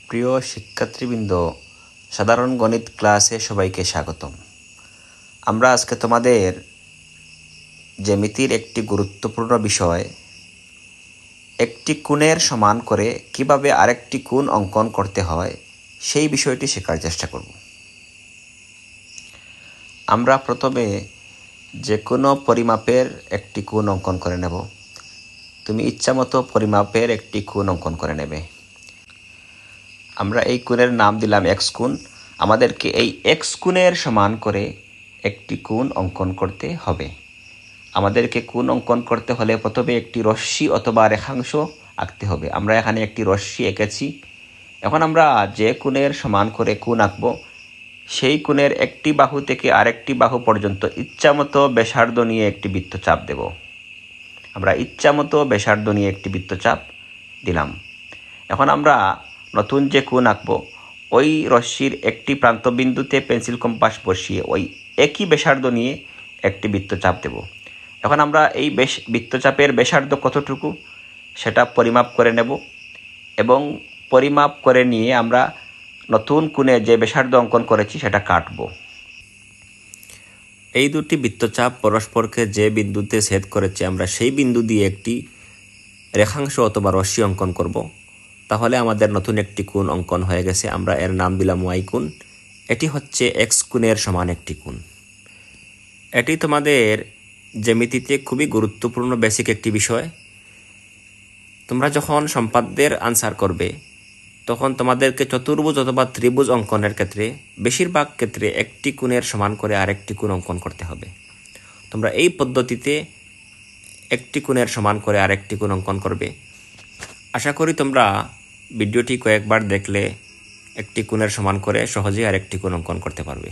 প্রিয় শিক্ষার্থীবৃন্দ, সাধারণ গণিত ক্লাসে সবাইকে স্বাগতম। আমরা আজকে তোমাদের জ্যামিতির একটি গুরুত্বপূর্ণ বিষয়, একটি কোণের সমান করে কিভাবে আরেকটি কোণ অঙ্কন করতে হয় সেই বিষয়টি শেখার চেষ্টা করব। আমরা প্রথমে যে কোনো পরিমাপের একটি কোণ অঙ্কন করে নেব। তুমি ইচ্ছামতো পরিমাপের একটি কোণ অঙ্কন করে নেবে। আমরা এই কোণের নাম দিলাম এক্স কোণ। আমাদেরকে এই এক্স কোণের সমান করে একটি কোণ অঙ্কন করতে হবে। আমাদেরকে কোণ অঙ্কন করতে হলে প্রথমে একটি রশ্মি অথবা রেখাংশ আঁকতে হবে। আমরা এখানে একটি রশ্মি এঁকেছি। এখন আমরা যে কোণের সমান করে কোণ আঁকব, সেই কোণের একটি বাহু থেকে আরেকটি বাহু পর্যন্ত ইচ্ছামতো ব্যাসার্ধ নিয়ে একটি বৃত্তচাপ দেব। আমরা ইচ্ছামতো ব্যাসার্ধ নিয়ে একটি বৃত্তচাপ দিলাম। এখন আমরা নতুন যে কোণ আঁকব, ওই রশ্মির একটি প্রান্তবিন্দুতে পেন্সিল কম্পাস বসিয়ে ওই একই ব্যাসার্ধ নিয়ে একটি বৃত্তচাপ দেব। এখন আমরা এই বৃত্তচাপের ব্যাসার্ধ কতটুকু সেটা পরিমাপ করে নেব এবং পরিমাপ করে নিয়ে আমরা নতুন কোণে যে ব্যাসার্ধ অঙ্কন করেছি সেটা কাটব। এই দুটি বৃত্তচাপ পরস্পরকে যে বিন্দুতে ছেদ করেছে, আমরা সেই বিন্দু দিয়ে একটি রেখাংশ অথবা রশ্মি অঙ্কন করব। তাহলে আমাদের নতুন একটি কোণ অঙ্কন হয়ে গেছে। আমরা এর নাম দিলাম ওয়াই কোণ। এটি হচ্ছে এক্স কোণের সমান একটি কোণ। এটি তোমাদের জ্যামিতিতে খুবই গুরুত্বপূর্ণ বেসিক একটি বিষয়। তোমরা যখন সম্পাদ্যের আনসার করবে, তখন তোমাদেরকে চতুর্ভুজ অথবা ত্রিভুজ অঙ্কনের ক্ষেত্রে বেশিরভাগ ক্ষেত্রে একটি কোণের সমান করে আরেকটি কোণ অঙ্কন করতে হবে। তোমরা এই পদ্ধতিতে একটি কোণের সমান করে আরেকটি কোণ অঙ্কন করবে। আশা করি তোমরা ভিডিওটি কয়েকবার দেখলে একটি কোণের সমান করে সহজেই আরেকটি কোণ অঙ্কন করতে পারবে।